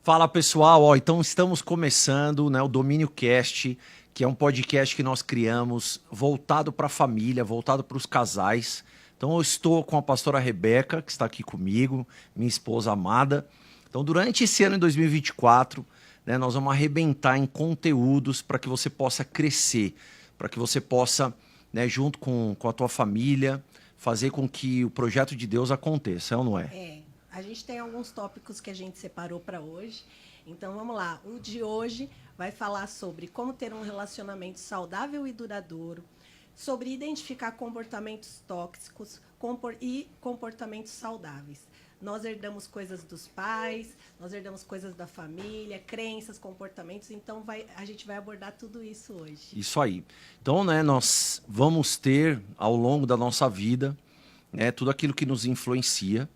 Fala pessoal, então estamos começando, né, o Domínio Cast, que é um podcast que nós criamos voltado para a família, voltado para os casais. Então eu estou com a pastora Rebeca, que está aqui comigo, minha esposa amada. Então durante esse ano de 2024, né, nós vamos arrebentar em conteúdos para que você possa crescer, para que você possa, né, junto com a tua família, fazer com que o projeto de Deus aconteça, é ou não é? A gente tem alguns tópicos que a gente separou para hoje. Então vamos lá. O de hoje vai falar sobre como ter um relacionamento saudável e duradouro, sobre identificar comportamentos tóxicos e comportamentos saudáveis. Nós herdamos coisas dos pais, nós herdamos coisas da família, crenças, comportamentos. Então a gente vai abordar tudo isso hoje. Isso aí. Então, né, nós vamos ter ao longo da nossa vida, né, tudo aquilo que nos influencia.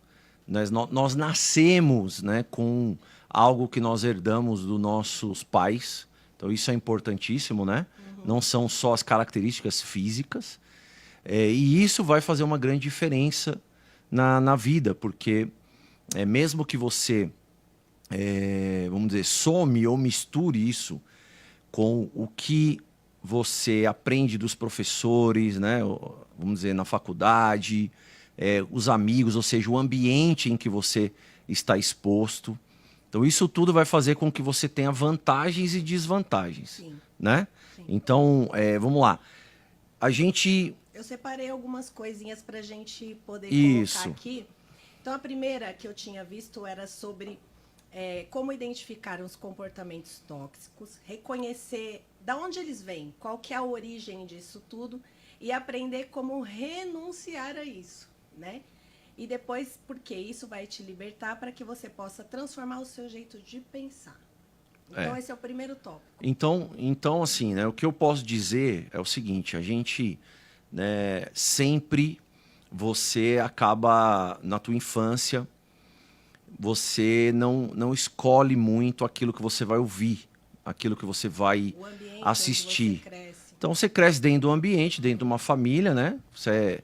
Nós nascemos, né, com algo que nós herdamos dos nossos pais. Então isso é importantíssimo, né? Não são só as características físicas. E isso vai fazer uma grande diferença na vida, porque mesmo que você, vamos dizer, some ou misture isso com o que você aprende dos professores, né? Vamos dizer, na faculdade, os amigos, ou seja, o ambiente em que você está exposto. Então, isso tudo vai fazer com que você tenha vantagens e desvantagens. Sim. Né? Sim. Então, vamos lá. Eu separei algumas coisinhas para a gente poder Isso. colocar aqui. Então, a primeira que eu tinha visto era sobre como identificar os comportamentos tóxicos, reconhecer de onde eles vêm, qual que é a origem disso tudo e aprender como renunciar a isso, né? E depois, porque isso vai te libertar para que você possa transformar o seu jeito de pensar. Então, esse é o primeiro tópico. Então, assim, né, o que eu posso dizer é o seguinte, a gente, né, sempre você acaba, na tua infância, você não escolhe muito aquilo que você vai ouvir, aquilo que você vai assistir. Onde você cresce. Então, você cresce dentro do ambiente, dentro de uma família, né? Você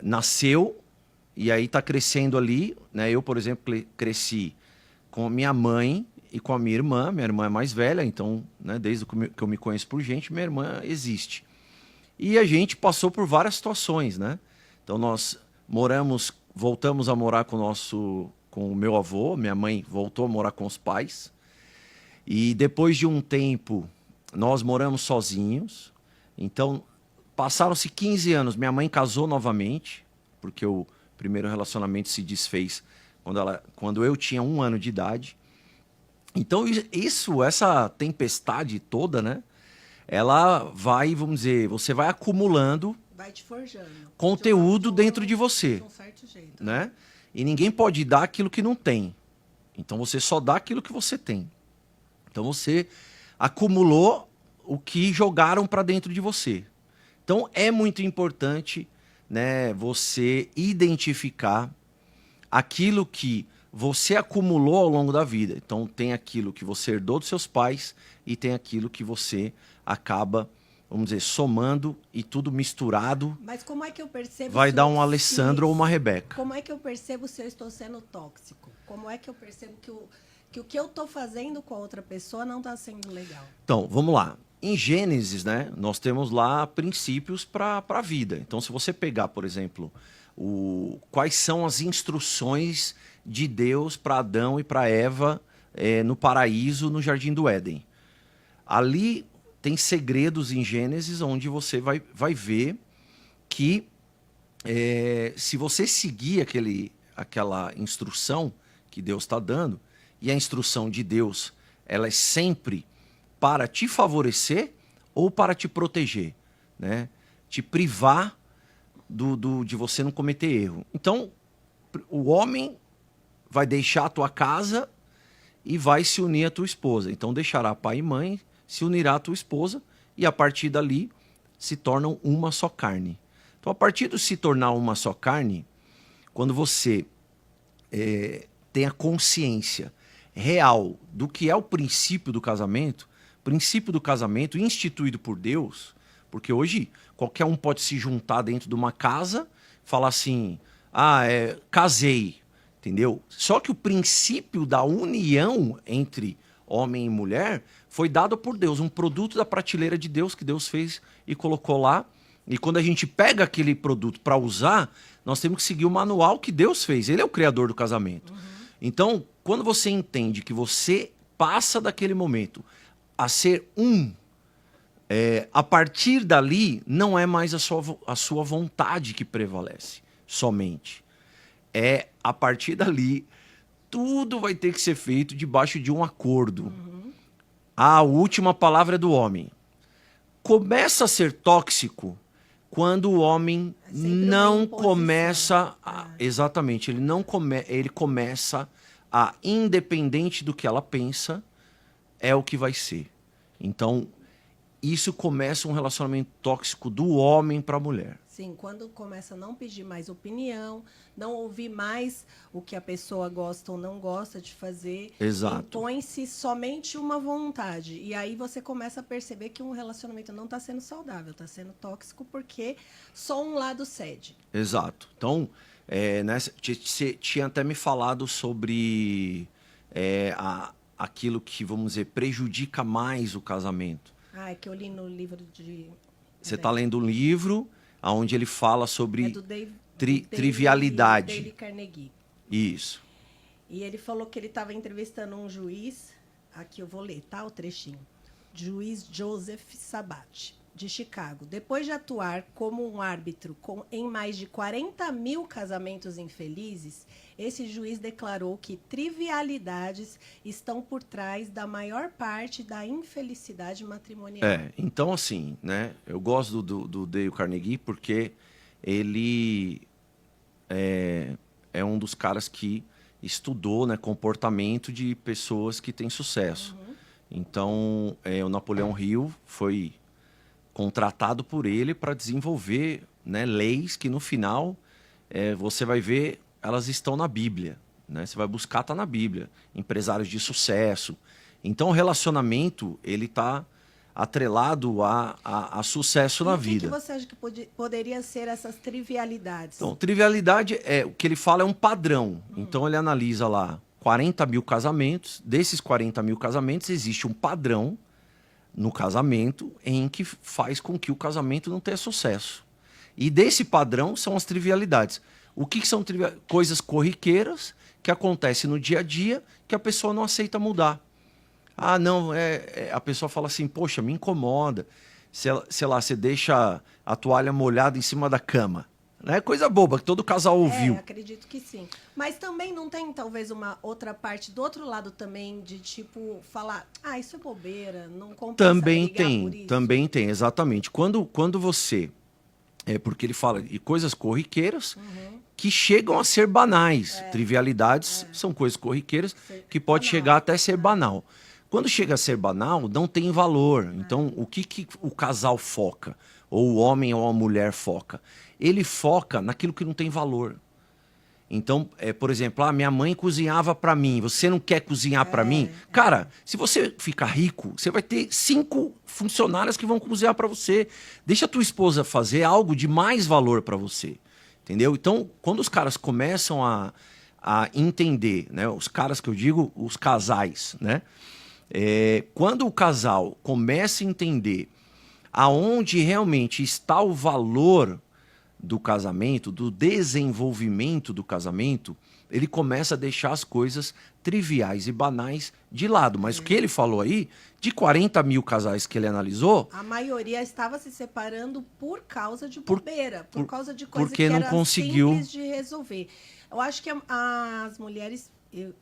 nasceu e aí está crescendo ali, né? Eu, por exemplo, cresci com a minha mãe e com a minha irmã. Minha irmã é mais velha, então, né, desde que eu me conheço por gente, minha irmã existe. E a gente passou por várias situações, né? Então nós voltamos a morar com o meu avô, minha mãe voltou a morar com os pais. E depois de um tempo, nós moramos sozinhos. Então, passaram-se 15 anos, minha mãe casou novamente, porque o primeiro relacionamento se desfez quando eu tinha 1 ano de idade. Então, essa tempestade toda, né? Ela vai, vamos dizer, você vai acumulando vai te forjando conteúdo dentro de você. De um certo jeito. Né? E ninguém pode dar aquilo que não tem. Então, você só dá aquilo que você tem. Então, você acumulou o que jogaram para dentro de você. Então, é muito importante, né, você identificar aquilo que você acumulou ao longo da vida. Então, tem aquilo que você herdou dos seus pais e tem aquilo que você acaba, vamos dizer, somando e tudo misturado. Mas como é que eu percebo vai dar um Alessandro ou uma Rebeca. Como é que eu percebo se eu estou sendo tóxico? Como é que eu percebo que o que eu estou fazendo com a outra pessoa não está sendo legal? Então, vamos lá. Em Gênesis, né, nós temos lá princípios para a vida. Então, se você pegar, por exemplo, quais são as instruções de Deus para Adão e para Eva no paraíso, no Jardim do Éden. Ali tem segredos em Gênesis onde você vai ver que se você seguir aquela instrução que Deus está dando, e a instrução de Deus ela é sempre para te favorecer ou para te proteger, né? Te privar de você não cometer erro. Então, o homem vai deixar a tua casa e vai se unir à tua esposa. Então, deixará pai e mãe, se unirá à tua esposa e, a partir dali, se tornam uma só carne. Então, a partir de se tornar uma só carne, quando você tem a consciência real do que é o princípio do casamento instituído por Deus, porque hoje qualquer um pode se juntar dentro de uma casa, falar assim, casei, entendeu? Só que o princípio da união entre homem e mulher foi dado por Deus, um produto da prateleira de Deus que Deus fez e colocou lá. E quando a gente pega aquele produto para usar, nós temos que seguir o manual que Deus fez. Ele é o criador do casamento. Então, quando você entende que você passa daquele momento a ser um, a partir dali, não é mais a sua vontade que prevalece somente. A partir dali, tudo vai ter que ser feito debaixo de um acordo. A última palavra é do homem. Começa a ser tóxico quando o homem não começa exatamente, ele começa a, independente do que ela pensa, é o que vai ser. Então, isso começa um relacionamento tóxico do homem para a mulher. Sim, quando começa a não pedir mais opinião, não ouvir mais o que a pessoa gosta ou não gosta de fazer. Exato. Impõe-se somente uma vontade. E aí você começa a perceber que um relacionamento não está sendo saudável, está sendo tóxico porque só um lado cede. Exato. Então, você tinha até me falado sobre aquilo que, vamos dizer, prejudica mais o casamento. É que eu li no livro de... Você está lendo um livro onde ele fala sobre do trivialidade. Dale Carnegie. Isso. E ele falou que ele estava entrevistando um juiz, aqui eu vou ler, tá, o trechinho. Juiz Joseph Sabat, de Chicago. Depois de atuar como um árbitro em mais de 40 mil casamentos infelizes, esse juiz declarou que trivialidades estão por trás da maior parte da infelicidade matrimonial. Então assim, né? Eu gosto do Dale Carnegie porque ele é um dos caras que estudou, né, comportamento de pessoas que têm sucesso. Então, o Napoleão Hill foi contratado por ele para desenvolver, né, leis que no final você vai ver, elas estão na Bíblia, né? Você vai buscar, tá na Bíblia. Empresários de sucesso. Então o relacionamento, ele está atrelado a sucesso na vida. O que você acha que poderia ser essas trivialidades? Então, trivialidade o que ele fala é um padrão. Então ele analisa lá 40 mil casamentos. Desses 40 mil casamentos, existe um padrão no casamento em que faz com que o casamento não tenha sucesso. E desse padrão são as trivialidades. O que são coisas corriqueiras que acontecem no dia a dia que a pessoa não aceita mudar. Ah, não, a pessoa fala assim, poxa, me incomoda. Sei lá, você deixa a toalha molhada em cima da cama. Não é coisa boba, que todo casal ouviu. Acredito que sim. Mas também não tem, talvez, uma outra parte do outro lado também, de tipo, falar, isso é bobeira, não compensa brigar por isso. Também tem, exatamente. Quando você... porque ele fala de coisas corriqueiras que chegam a ser banais. Trivialidades são coisas corriqueiras que pode chegar até ser banal. Quando chega a ser banal, não tem valor. Então, o que o casal foca? Ou o homem ou a mulher foca? Ele foca naquilo que não tem valor. Então, por exemplo, minha mãe cozinhava para mim, você não quer cozinhar para mim? Cara, se você ficar rico, você vai ter 5 funcionárias que vão cozinhar para você. Deixa a tua esposa fazer algo de mais valor para você. Entendeu? Então, quando os caras começam a entender, né? Os caras que eu digo, os casais, né? Quando o casal começa a entender aonde realmente está o valor do casamento, do desenvolvimento do casamento, ele começa a deixar as coisas triviais e banais de lado. Mas o que ele falou aí, de 40 mil casais que ele analisou... A maioria estava se separando por causa de bobeira, por causa de coisa porque que não era conseguiu simples de resolver. Eu acho que as mulheres...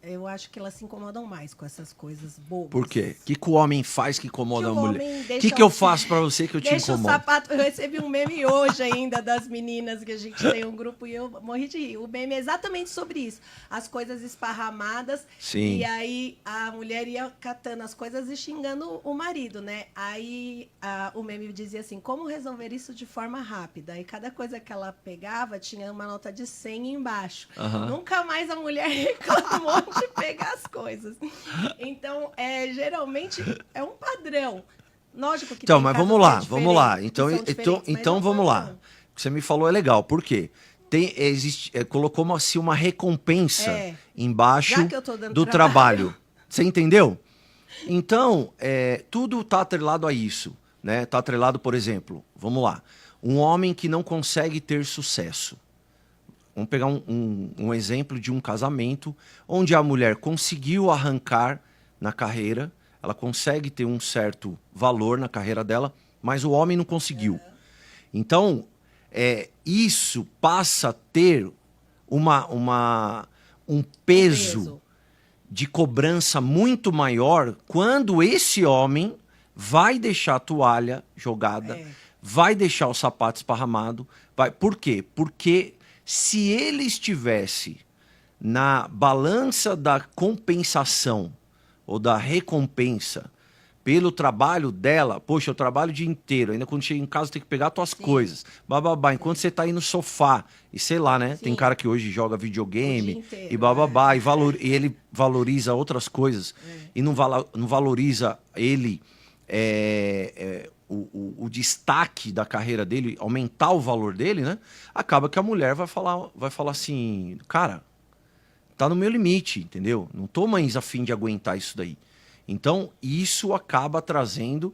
Eu acho que elas se incomodam mais com essas coisas bobas. Por quê? O que o homem faz que incomoda a mulher? O que deixa eu faço pra você que eu te Deixa o incomodo? sapato. Eu recebi um meme hoje ainda das meninas, que a gente tem um grupo, e eu morri de rir. O meme é exatamente sobre isso. As coisas esparramadas. Sim. E aí a mulher ia catando as coisas e xingando o marido, né? Aí o meme dizia assim, como resolver isso de forma rápida? E cada coisa que ela pegava tinha uma nota de 100 embaixo. Nunca mais a mulher reclamou de pegar as coisas. Então, geralmente, é um padrão. Lógico que mas vamos lá. Então vamos lá. O que você me falou é legal. Por quê? colocou uma recompensa embaixo Já que eu tô dando do trabalho. Você entendeu? Então, tudo está atrelado a isso, né? Está atrelado, por exemplo, vamos lá, um homem que não consegue ter sucesso. Vamos pegar um exemplo de um casamento onde a mulher conseguiu arrancar na carreira, ela consegue ter um certo valor na carreira dela, mas o homem não conseguiu. Então, isso passa a ter um peso de cobrança muito maior quando esse homem vai deixar a toalha jogada, vai deixar o sapato esparramado. Por quê? Porque se ele estivesse na balança da compensação ou da recompensa pelo trabalho dela, poxa, eu trabalho o dia inteiro, ainda quando chega em casa tem que pegar tuas coisas, bababá, enquanto você tá aí no sofá, e sei lá, né? Tem cara que hoje joga videogame e bababá, e ele valoriza outras coisas, e não valoriza ele, o destaque da carreira dele, aumentar o valor dele, né? Acaba que a mulher vai falar assim, cara, tá no meu limite, entendeu? Não tô mais a fim de aguentar isso daí. Então, isso acaba trazendo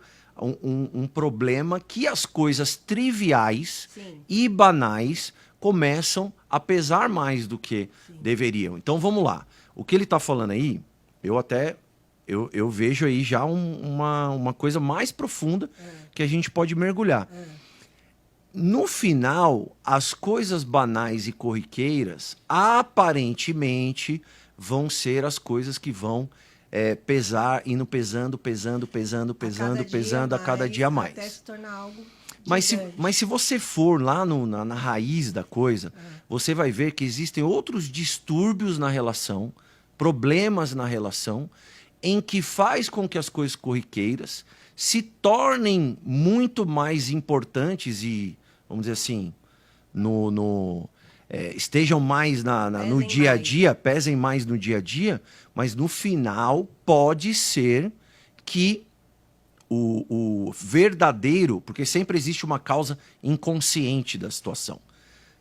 um problema que as coisas triviais e banais começam a pesar mais do que deveriam. Então, vamos lá. O que ele está falando aí, eu vejo aí já uma coisa mais profunda que a gente pode mergulhar. No final, as coisas banais e corriqueiras, aparentemente, vão ser as coisas que vão pesar, indo pesando a cada dia mais. Até se tornar algo mas se você for lá na raiz da coisa, você vai ver que existem outros distúrbios na relação, problemas na relação, em que faz com que as coisas corriqueiras se tornem muito mais importantes e, vamos dizer assim, estejam mais no dia a dia, pesem mais no dia a dia, mas no final pode ser que o verdadeiro, porque sempre existe uma causa inconsciente da situação,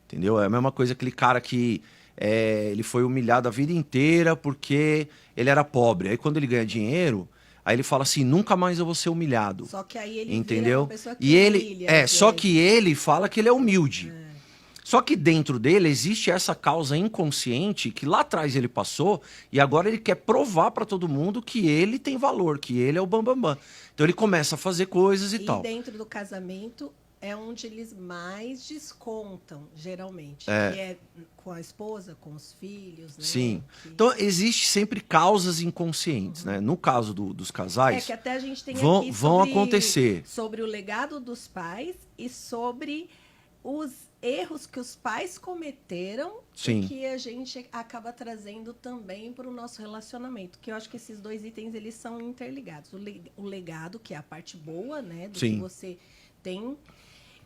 entendeu? É a mesma coisa aquele cara que ele foi humilhado a vida inteira porque ele era pobre. Aí quando ele ganha dinheiro, aí ele fala assim, nunca mais eu vou ser humilhado. Só que aí ele entendeu? vira uma pessoa que humilha, só que ele fala que ele é humilde. Só que dentro dele existe essa causa inconsciente que lá atrás ele passou e agora ele quer provar para todo mundo que ele tem valor, que ele é o bambambam. Então ele começa a fazer coisas e tal. E dentro do casamento é onde eles mais descontam, geralmente. Que é com a esposa, com os filhos, né? Sim. Então existe sempre causas inconscientes, né? No caso dos casais, que até a gente tem vão acontecer. Sobre o legado dos pais e sobre os erros que os pais cometeram e que a gente acaba trazendo também para o nosso relacionamento. Que eu acho que esses dois itens eles são interligados. O legado, que é a parte boa, né, do que você tem,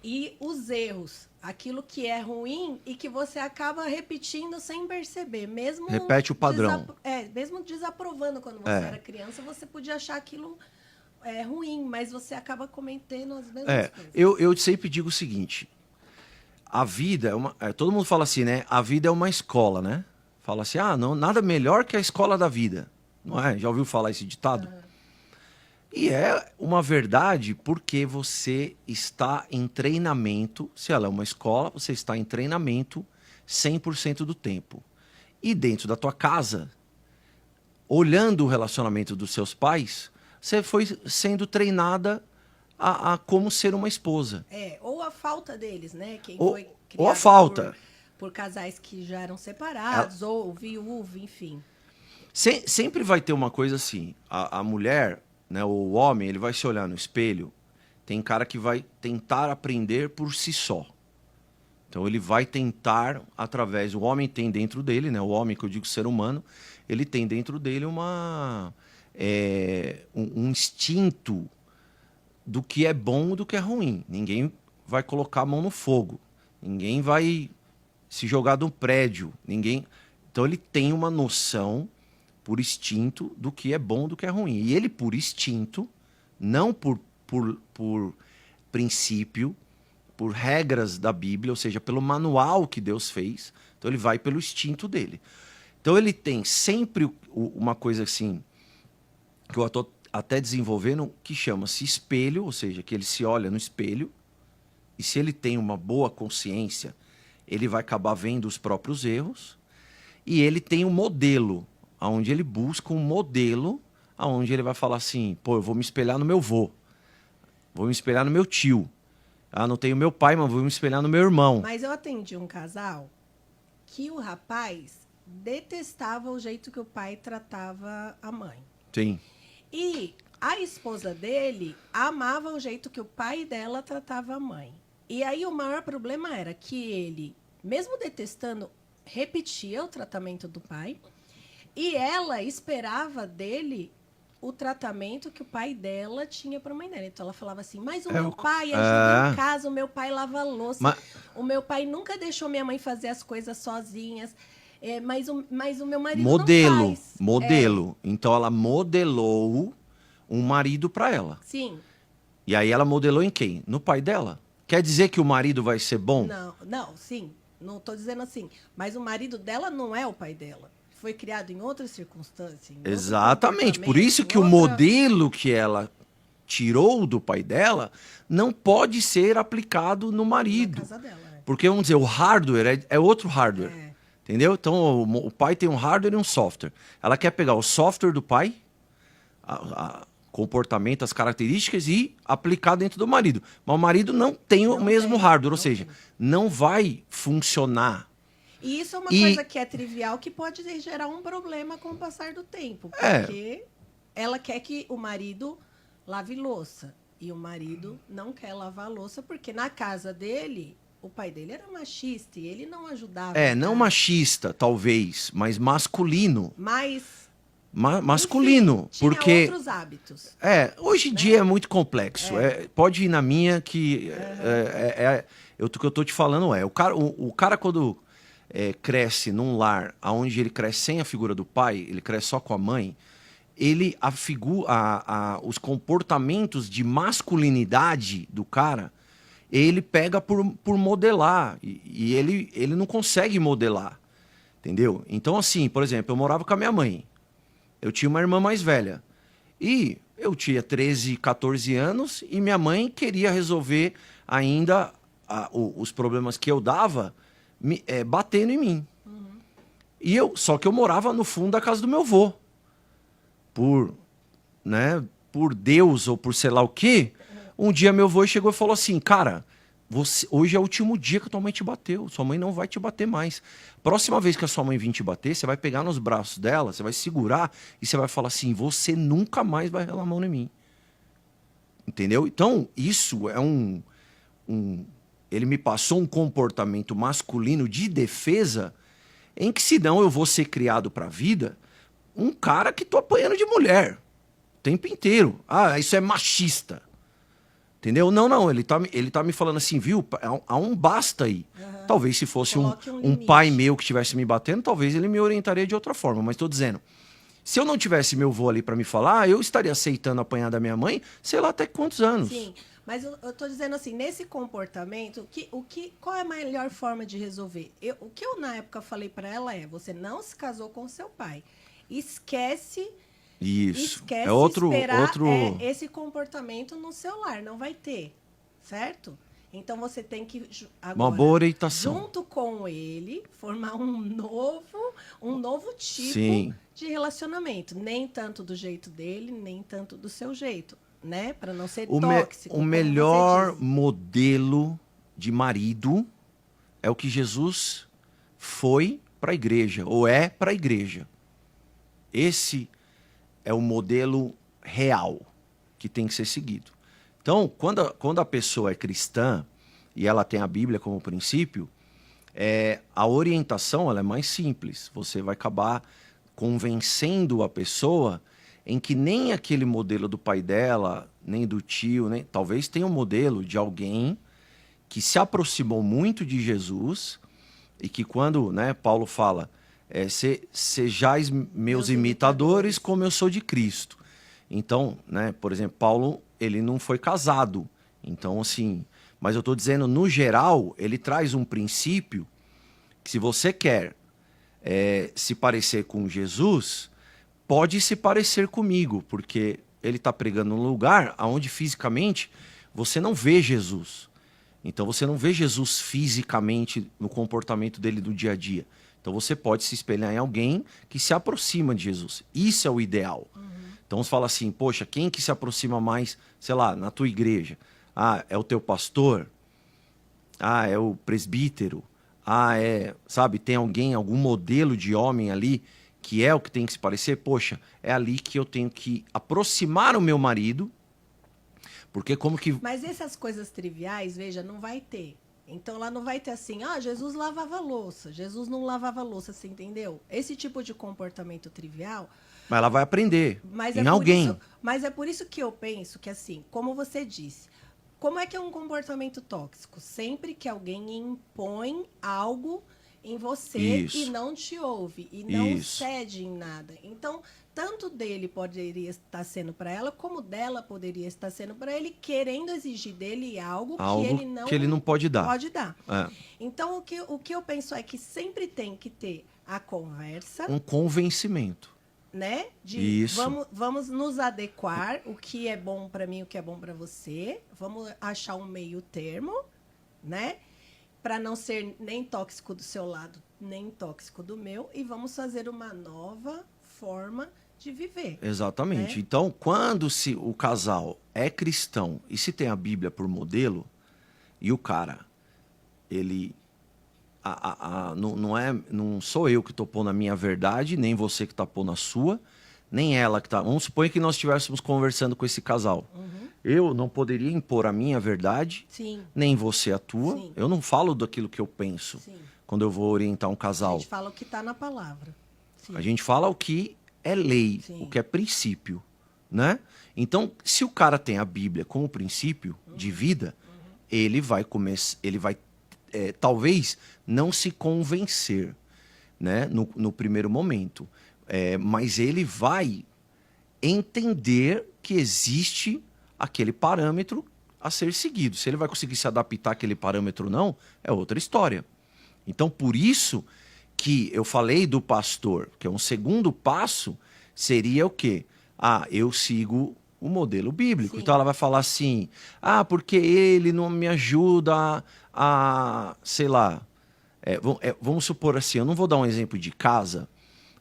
e os erros, aquilo que é ruim e que você acaba repetindo sem perceber. Mesmo repete o padrão. Mesmo desaprovando quando você era criança, você podia achar aquilo ruim, mas você acaba cometendo as mesmas coisas. Eu sempre digo o seguinte, a vida todo mundo fala assim, né? A vida é uma escola, né? Fala assim, não, nada melhor que a escola da vida. Não é? Já ouviu falar esse ditado? E é uma verdade porque você está em treinamento. Se ela é uma escola, você está em treinamento 100% do tempo. E dentro da tua casa, olhando o relacionamento dos seus pais, você foi sendo treinada a como ser uma esposa. Ou a falta deles, né? Quem foi criado ou a falta. Por casais que já eram separados, ou viúvo, enfim. Sempre vai ter uma coisa assim, a mulher, né, o homem, ele vai se olhar no espelho, tem cara que vai tentar aprender por si só. Então ele vai tentar, o homem tem dentro dele, né, o homem que eu digo ser humano, ele tem dentro dele um instinto do que é bom e do que é ruim. Ninguém vai colocar a mão no fogo. Ninguém vai se jogar de um prédio. Então ele tem uma noção, por instinto, do que é bom e do que é ruim. E ele, por instinto, não por princípio, por regras da Bíblia, ou seja, pelo manual que Deus fez. Então ele vai pelo instinto dele. Então ele tem sempre uma coisa assim, que eu estou até desenvolvendo, que chama-se espelho, ou seja, que ele se olha no espelho, e se ele tem uma boa consciência, ele vai acabar vendo os próprios erros, e ele tem um modelo, onde ele busca um modelo, onde ele vai falar assim, pô, eu vou me espelhar no meu vô, vou me espelhar no meu tio, não tenho meu pai, mas vou me espelhar no meu irmão. Mas eu atendi um casal que o rapaz detestava o jeito que o pai tratava a mãe. Sim. E a esposa dele amava o jeito que o pai dela tratava a mãe. E aí o maior problema era que ele, mesmo detestando, repetia o tratamento do pai e ela esperava dele o tratamento que o pai dela tinha para a mãe dela. Então ela falava assim, mas o meu pai ajuda em casa, o meu pai lava a louça, o meu pai nunca deixou minha mãe fazer as coisas sozinhas, mas o meu marido não faz. Modelo. Então ela modelou um marido para ela. Sim. E aí ela modelou em quem? No pai dela. Quer dizer que o marido vai ser bom? Não, sim. Não estou dizendo assim. Mas o marido dela não é o pai dela. Foi criado em outras circunstâncias. Exatamente. Por isso que o modelo que ela tirou do pai dela não pode ser aplicado no marido. Na casa dela, Porque, vamos dizer, o hardware é outro hardware. Entendeu? Então, o pai tem um hardware e um software. Ela quer pegar o software do pai, comportamento, as características e aplicar dentro do marido. Mas o marido não tem o mesmo hardware, ou seja, não vai funcionar. E isso é uma coisa que é trivial, que pode gerar um problema com o passar do tempo. Porque ela quer que o marido lave louça. E o marido não quer lavar louça, porque na casa dele, o pai dele era machista e ele não ajudava. Não machista, talvez, mas masculino. Masculino, enfim, porque tinha outros hábitos. Hoje em dia é muito complexo. Pode ir na minha que o que eu tô te falando o cara quando cresce num lar onde ele cresce sem a figura do pai, ele cresce só com a mãe, ele os comportamentos de masculinidade do cara, ele pega por modelar e ele não consegue modelar, entendeu? Então assim, por exemplo, eu morava com a minha mãe. Eu tinha uma irmã mais velha. E eu tinha 13, 14 anos e minha mãe queria resolver ainda os problemas que eu dava batendo em mim. Só que eu morava no fundo da casa do meu avô. Por Deus ou por sei lá o quê, um dia meu avô chegou e falou assim, cara, hoje é o último dia que a tua mãe te bateu. Sua mãe não vai te bater mais. Próxima vez que a sua mãe vir te bater, você vai pegar nos braços dela, você vai segurar e você vai falar assim, você nunca mais vai relar a mão em mim. Entendeu? Então, isso é ele me passou um comportamento masculino de defesa em que, senão eu vou ser criado pra vida um cara que tô apanhando de mulher o tempo inteiro. Isso é machista. Entendeu? Não, ele tá me falando assim, viu? Há um basta aí. Talvez se fosse um pai meu que estivesse me batendo, talvez ele me orientaria de outra forma. Mas tô dizendo, se eu não tivesse meu avô ali para me falar, eu estaria aceitando apanhar da minha mãe, sei lá até quantos anos. Sim, mas eu tô dizendo assim, nesse comportamento, qual é a melhor forma de resolver? O que eu na época falei para ela você não se casou com seu pai. Esquece esperar esse comportamento no seu lar, não vai ter, certo? Então você tem que agora, uma boa orientação, junto com ele, formar um novo tipo de relacionamento, nem tanto do jeito dele, nem tanto do seu jeito, né? Para não ser tóxico. O melhor modelo de marido é o que Jesus foi para a igreja, ou é para a igreja. Esse é o modelo real que tem que ser seguido. Então, quando a pessoa é cristã e ela tem a Bíblia como princípio, a orientação ela é mais simples. Você vai acabar convencendo a pessoa em que nem aquele modelo do pai dela, nem do tio, talvez tenha um modelo de alguém que se aproximou muito de Jesus e que quando Paulo fala... sejais meus imitadores como eu sou de Cristo. Então, por exemplo, Paulo, ele não foi casado. Então, assim, Mas eu estou dizendo, no geral, ele traz um princípio que se você quer se parecer com Jesus, pode se parecer comigo, porque ele está pregando num lugar onde fisicamente você não vê Jesus. Então você não vê Jesus fisicamente no comportamento dele do dia a dia. Então você pode se espelhar em alguém que se aproxima de Jesus. Isso é o ideal. Então você fala assim, poxa, quem que se aproxima mais, sei lá, na tua igreja? Ah, é o teu pastor? Ah, é o presbítero? Ah, sabe, tem alguém, algum modelo de homem ali que é o que tem que se parecer? Poxa, é ali que eu tenho que aproximar o meu marido, porque como que... Mas essas coisas triviais, veja, não vai ter. Então lá não vai ter assim, Jesus lavava louça, Jesus não lavava louça, você entendeu? Esse tipo de comportamento trivial. Mas ela vai aprender Mas em alguém. Mas é por isso que eu penso que, assim, como você disse, como é que é um comportamento tóxico? Sempre que alguém impõe algo em você e não te ouve, e não cede em nada. Então, tanto dele poderia estar sendo para ela, como dela poderia estar sendo para ele, querendo exigir dele algo que ele não pode dar. Então, o que eu penso é que sempre tem que ter a conversa. Um convencimento. Né? Vamos nos adequar, o que é bom para mim, o que é bom para você. Vamos achar um meio termo, né? Para não ser nem tóxico do seu lado, nem tóxico do meu. E vamos fazer uma nova forma de viver. Exatamente. Né? Então, quando o casal é cristão e se tem a Bíblia por modelo, e o cara, ele... não sou eu que estou pondo a minha verdade, nem você que está pondo a sua, nem ela que está... Vamos supor que nós estivéssemos conversando com esse casal. Eu não poderia impor a minha verdade, nem você a tua. Eu não falo daquilo que eu penso quando eu vou orientar um casal. A gente fala o que está na palavra. A gente fala o que é lei, o que é princípio, né? Então, se o cara tem a Bíblia como princípio de vida, ele vai talvez não se convencer, né, no primeiro momento, mas ele vai entender que existe aquele parâmetro a ser seguido. Se ele vai conseguir se adaptar àquele parâmetro ou não, é outra história. Então, por isso que eu falei do pastor, que é um segundo passo, seria o quê? Eu sigo o modelo bíblico. Então ela vai falar assim, porque ele não me ajuda sei lá, vamos supor assim, eu não vou dar um exemplo de casa,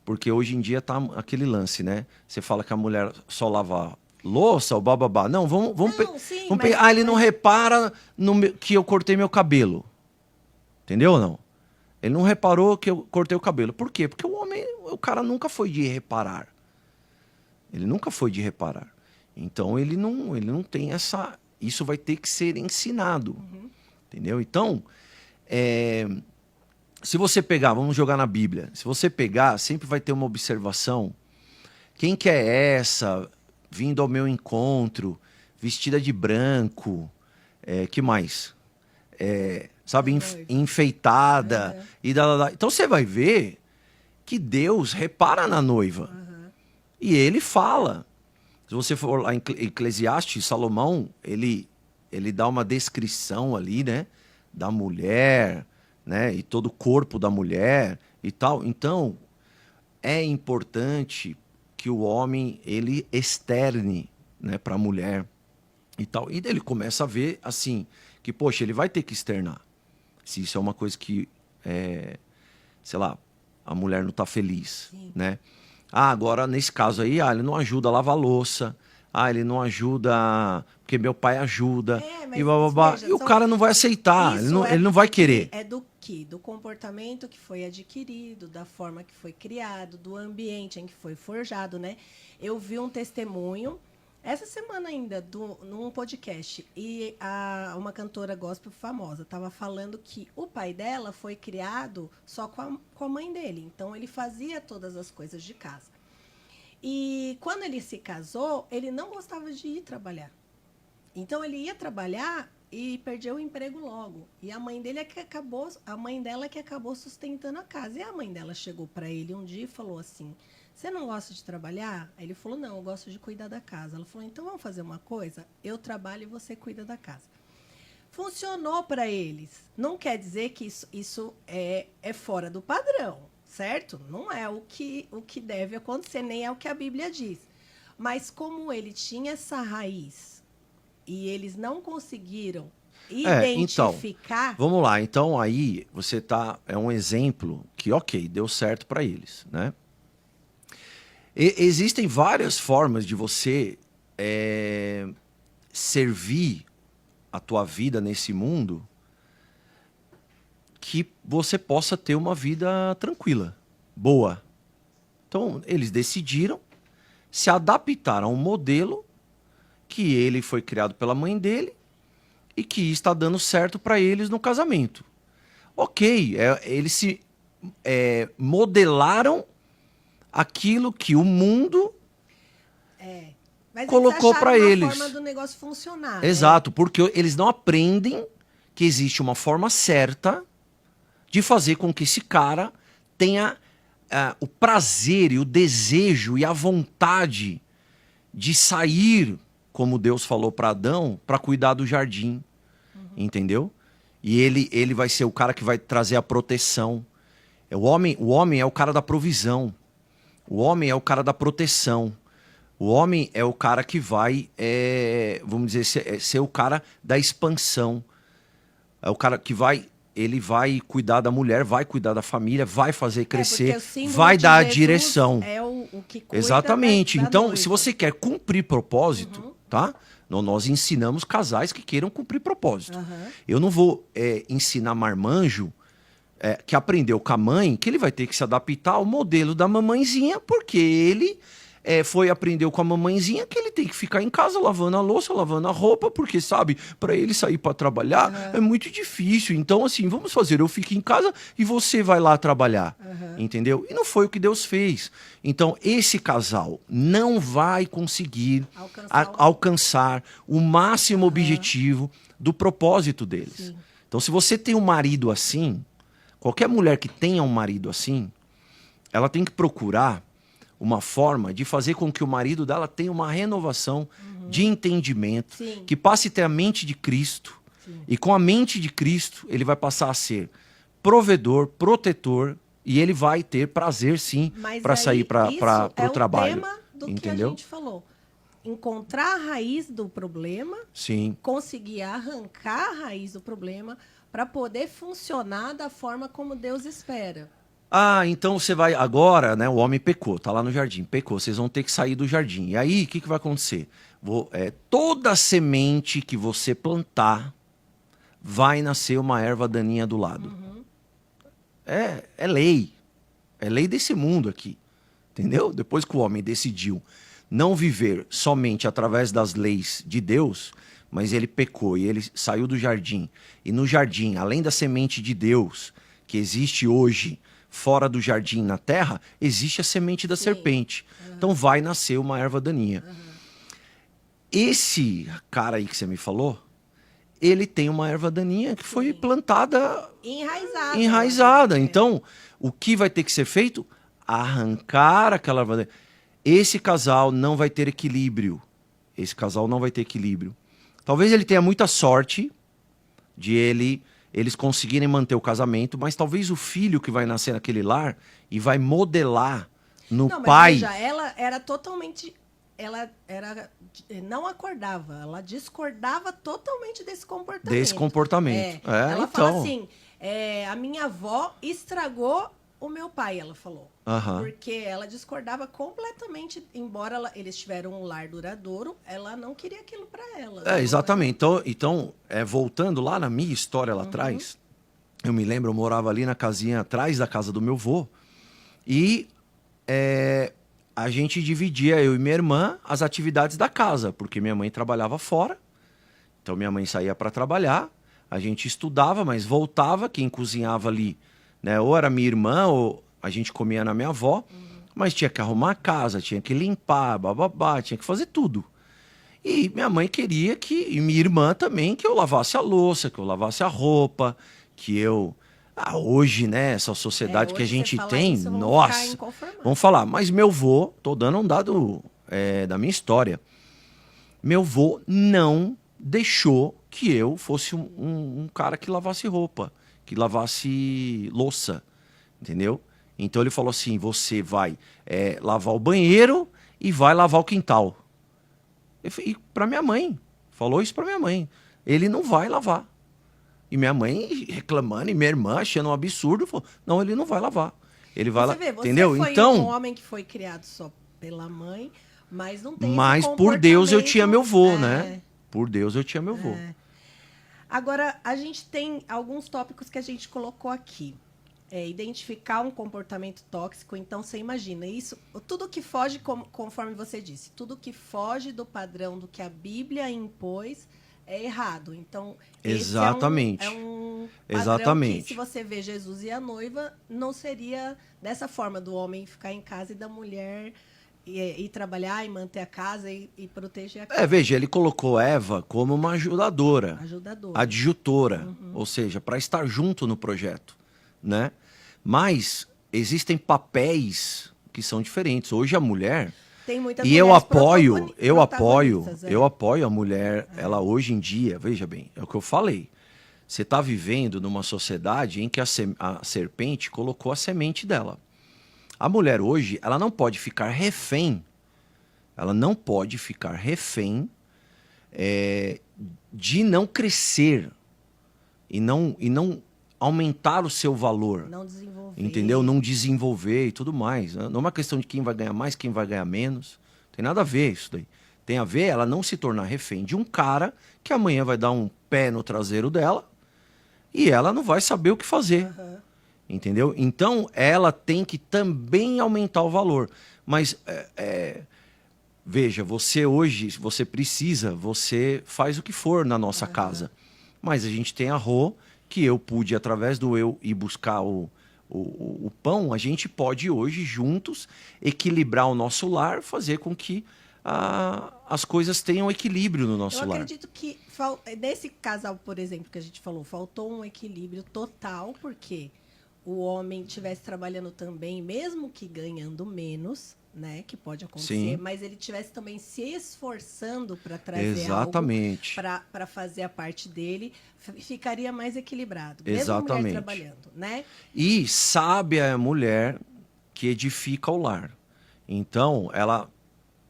porque hoje em dia tá aquele lance, né? Você fala que a mulher só lava louça ou bababá. Não, vamos pegar. Ele não repara que eu cortei meu cabelo. Entendeu ou não? Ele não reparou que eu cortei o cabelo. Por quê? Porque o cara nunca foi de reparar. Ele nunca foi de reparar. Então ele não tem essa... Isso vai ter que ser ensinado. Entendeu? Então, se você pegar, vamos jogar na Bíblia, se você pegar, sempre vai ter uma observação. Quem que é essa vindo ao meu encontro, vestida de branco, que mais? Sabe, enfeitada. Então você vai ver que Deus repara na noiva. E ele fala. Se você for lá em Eclesiastes, Salomão, ele dá uma descrição ali, né, da mulher, né, e todo o corpo da mulher e tal. Então, é importante que o homem, ele externe, né, para a mulher e tal. E ele começa a ver, assim, que, poxa, ele vai ter que externar. Se isso é uma coisa que, sei lá, a mulher não está feliz, né? Agora, nesse caso aí, ele não ajuda a lavar louça. Ele não ajuda porque meu pai ajuda. E bababá. E o cara não vai aceitar, ele não vai querer. É do quê? Do comportamento que foi adquirido, da forma que foi criado, do ambiente em que foi forjado, né? Eu vi um testemunho essa semana ainda, num podcast, e uma cantora gospel famosa estava falando que o pai dela foi criado só com a mãe dele. Então, ele fazia todas as coisas de casa. E quando ele se casou, ele não gostava de ir trabalhar. Então, ele ia trabalhar e perdeu o emprego logo. E a mãe dela que acabou sustentando a casa. E a mãe dela chegou para ele um dia e falou assim: você não gosta de trabalhar? Aí ele falou: não, eu gosto de cuidar da casa. Ela falou: então vamos fazer uma coisa? Eu trabalho e você cuida da casa. funcionou para eles. Não quer dizer que isso é fora do padrão, certo? Não é o que deve acontecer, nem é o que a Bíblia diz. Mas como ele tinha essa raiz e eles não conseguiram identificar... Então, vamos lá. Então, aí, é um exemplo que, ok, deu certo para eles, né? Existem várias formas de você servir a tua vida nesse mundo que você possa ter uma vida tranquila, boa. Então, eles decidiram se adaptar a um modelo que ele foi criado pela mãe dele e que está dando certo para eles no casamento. Ok, eles se modelaram aquilo que o mundo mas colocou para eles. Forma do negócio funcionar. Exato, porque eles não aprendem que existe uma forma certa de fazer com que esse cara tenha o prazer e o desejo e a vontade de sair, como Deus falou para Adão, para cuidar do jardim. Entendeu? E ele vai ser o cara que vai trazer a proteção. O homem é o cara da provisão. O homem é o cara da proteção. O homem é o cara que vai, vamos dizer, ser o cara da expansão. É o cara que ele vai cuidar da mulher, vai cuidar da família, vai fazer crescer, vai dar a direção. É o que cuida. Exatamente. Então, noiva. se você quer cumprir propósito, tá? Nós ensinamos casais que queiram cumprir propósito. Eu não vou ensinar marmanjo que aprendeu com a mãe, que ele vai ter que se adaptar ao modelo da mamãezinha, porque ele aprendeu com a mamãezinha que ele tem que ficar em casa lavando a louça, lavando a roupa, porque, sabe, para ele sair para trabalhar é muito difícil. Então, assim, vamos fazer, eu fico em casa e você vai lá trabalhar, entendeu? E não foi o que Deus fez. Então, esse casal não vai conseguir alcançar o máximo objetivo do propósito deles. Sim. Então, se você tem um marido assim, qualquer mulher que tenha um marido assim, ela tem que procurar uma forma de fazer com que o marido dela tenha uma renovação de entendimento, que passe a ter a mente de Cristo. E com a mente de Cristo, ele vai passar a ser provedor, protetor, e ele vai ter prazer, sim, para sair para o trabalho. Tema do entendeu? Que a gente falou. Encontrar a raiz do problema, conseguir arrancar a raiz do problema para poder funcionar da forma como Deus espera. Ah, então você vai... Agora, né, o homem pecou, tá lá no jardim, pecou. Vocês vão ter que sair do jardim. E aí, o que vai acontecer? Toda semente que você plantar vai nascer uma erva daninha do lado. É lei. É lei desse mundo aqui. Entendeu? Depois que o homem decidiu não viver somente através das leis de Deus, mas ele pecou e ele saiu do jardim. E no jardim, além da semente de Deus, que existe hoje... Fora do jardim, na terra, existe a semente da serpente. Então vai nascer uma erva daninha. Esse cara aí que você me falou, ele tem uma erva daninha que foi plantada... Enraizada. Então, o que vai ter que ser feito? Arrancar aquela erva daninha. Esse casal não vai ter equilíbrio. Talvez ele tenha muita sorte de eles conseguirem manter o casamento, mas talvez o filho que vai nascer naquele lar e vai modelar no pai... Veja, ela era totalmente... Ela não acordava, ela discordava totalmente desse comportamento. Ela fala assim, a minha avó estragou o meu pai, ela falou. Porque ela discordava completamente, embora eles tiveram um lar duradouro, ela não queria aquilo para ela. Exatamente. Então voltando lá na minha história lá atrás, eu me lembro, eu morava ali na casinha atrás da casa do meu avô, e a gente dividia, eu e minha irmã, as atividades da casa, porque minha mãe trabalhava fora, então minha mãe saía para trabalhar, a gente estudava, mas voltava, quem cozinhava ali, né, ou era minha irmã, ou a gente comia na minha avó, mas tinha que arrumar a casa, tinha que limpar, bababá, tinha que fazer tudo. E minha mãe queria e minha irmã também, que eu lavasse a louça, que eu lavasse a roupa, que eu... hoje, né, essa sociedade que a gente tem, nossa, vamos falar. Mas meu vô, tô dando um dado da minha história, meu vô não deixou que eu fosse um cara que lavasse roupa, que lavasse louça, entendeu? Então ele falou assim, você vai lavar o banheiro e vai lavar o quintal. E para minha mãe, falou isso para minha mãe. Ele não vai lavar. E minha mãe reclamando, e minha irmã achando um absurdo, falou, não, ele não vai lavar. Ele vai lá, entendeu? Você foi então, um homem que foi criado só pela mãe, mas não tem mas esse por Deus eu tinha meu vô, é, né? Por Deus eu tinha meu vô. Agora, a gente tem alguns tópicos que a gente colocou aqui. Identificar um comportamento tóxico. Então, você imagina, isso, tudo que foge, conforme você disse, tudo que foge do padrão do que a Bíblia impôs é errado. Então, exatamente. esse é um padrão exatamente. que, se você vê Jesus e a noiva, não seria dessa forma, do homem ficar em casa e da mulher ir trabalhar e manter a casa e proteger a casa. Veja, ele colocou Eva como uma ajudadora. Adjutora, ou seja, para estar junto no projeto, né? Mas existem papéis que são diferentes. Hoje a mulher, tem muitas e eu apoio a mulher, ela hoje em dia, veja bem, é o que eu falei. Você está vivendo numa sociedade em que a serpente colocou a semente dela. A mulher hoje, ela não pode ficar refém, de não crescer e não aumentar o seu valor. Não desenvolver. Entendeu? Não desenvolver e tudo mais. Não é uma questão de quem vai ganhar mais, quem vai ganhar menos. Tem nada a ver isso daí. Tem a ver ela não se tornar refém de um cara que amanhã vai dar um pé no traseiro dela e ela não vai saber o que fazer. Entendeu? Então, ela tem que também aumentar o valor. Mas, veja, você hoje, se você precisa, você faz o que for na nossa casa. Mas a gente tem a Rô, que eu pude, através do eu ir buscar o pão, a gente pode hoje, juntos, equilibrar o nosso lar, fazer com que as coisas tenham equilíbrio no nosso lar. Eu acredito que, nesse casal, por exemplo, que a gente falou, faltou um equilíbrio total, porque o homem estivesse trabalhando também, mesmo que ganhando menos, né, que pode acontecer, sim, mas ele estivesse também se esforçando para trazer exatamente, algo para fazer a parte dele, ficaria mais equilibrado. Exatamente. Mesmo a mulher trabalhando, né? E sabe a mulher que edifica o lar. Então, ela,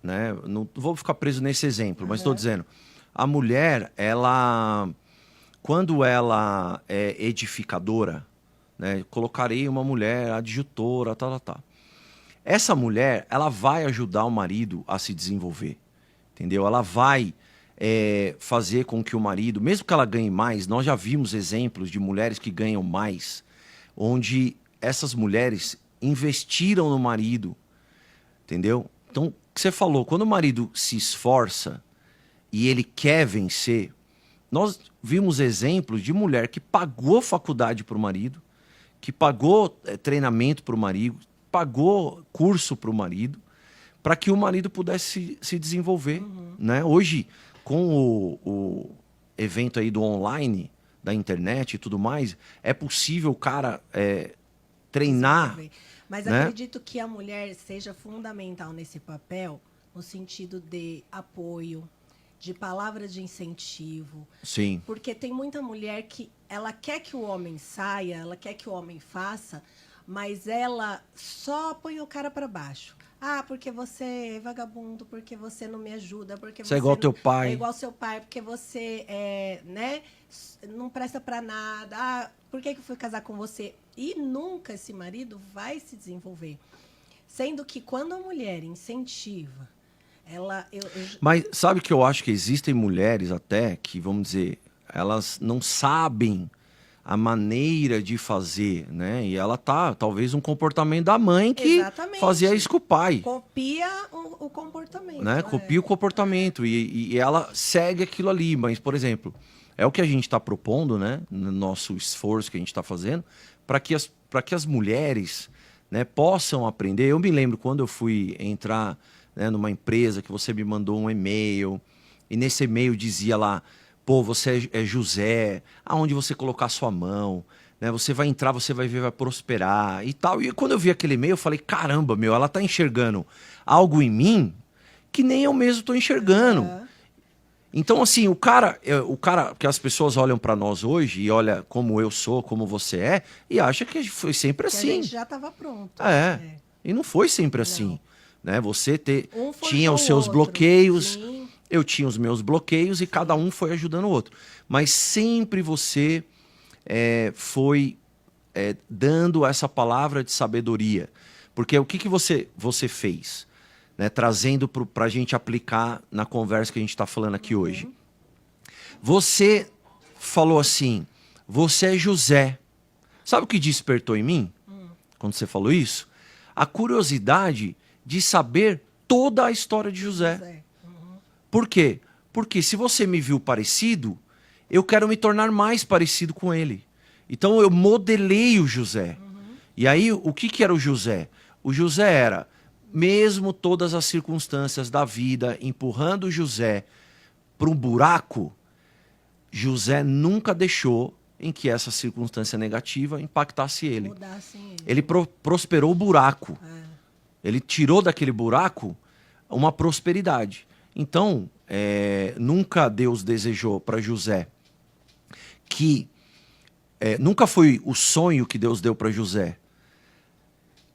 né, não vou ficar preso nesse exemplo, mas estou dizendo, a mulher, ela, quando ela é edificadora, né, colocarei uma mulher adjutora, tá. Essa mulher, ela vai ajudar o marido a se desenvolver, entendeu? Ela vai fazer com que o marido, mesmo que ela ganhe mais, nós já vimos exemplos de mulheres que ganham mais, onde essas mulheres investiram no marido, entendeu? Então, o que você falou, quando o marido se esforça e ele quer vencer, nós vimos exemplos de mulher que pagou faculdade para o marido, que pagou treinamento para o marido, pagou curso para o marido, para que o marido pudesse se desenvolver. Né? Hoje, com o evento aí do online, da internet e tudo mais, é possível o cara treinar. Mas né? acredito que a mulher seja fundamental nesse papel, no sentido de apoio, de palavras de incentivo. Sim. Porque tem muita mulher que ela quer que o homem saia, ela quer que o homem faça, mas ela só põe o cara para baixo. Porque você é vagabundo, porque você não me ajuda, porque você é igual teu pai. É igual seu pai, porque você né, não presta para nada. Por que eu fui casar com você? E nunca esse marido vai se desenvolver. Sendo que quando a mulher incentiva, ela... Mas sabe que eu acho que existem mulheres até que, vamos dizer, elas não sabem a maneira de fazer, né? E ela talvez um comportamento da mãe que Exatamente. Fazia isso com o pai. Copia o comportamento. Né? Copia o comportamento e ela segue aquilo ali. Mas, por exemplo, é o que a gente está propondo, né? No nosso esforço que a gente está fazendo, para que as mulheres, né, possam aprender. Eu me lembro quando eu fui entrar, né, numa empresa que você me mandou um e-mail e nesse e-mail dizia lá: pô, você é José, aonde você colocar sua mão, né? Você vai entrar, você vai ver, vai prosperar e tal. E quando eu vi aquele e-mail, eu falei, caramba, ela tá enxergando algo em mim que nem eu mesmo tô enxergando. Então, assim, o cara, que as pessoas olham para nós hoje e olha como eu sou, como você é, e acha que foi sempre Que a assim. gente já estava pronto. É. E não foi sempre assim, né? Você tinha forjou os seus o outro. bloqueios, Sim. eu tinha os meus bloqueios e cada um foi ajudando o outro. Mas sempre você foi dando essa palavra de sabedoria. Porque o que você fez? Né? Trazendo para a gente aplicar na conversa que a gente está falando aqui hoje. Você falou assim, você é José. Sabe o que despertou em mim? Quando você falou isso? A curiosidade de saber toda a história de José. Por quê? Porque se você me viu parecido, eu quero me tornar mais parecido com ele. Então eu modelei o José. E aí, o que era o José? O José era, mesmo todas as circunstâncias da vida empurrando o José para um buraco, José nunca deixou em que essa circunstância negativa impactasse ele. Ele prosperou o buraco. Ele tirou daquele buraco uma prosperidade. Então, nunca Deus desejou para José que... nunca foi o sonho que Deus deu para José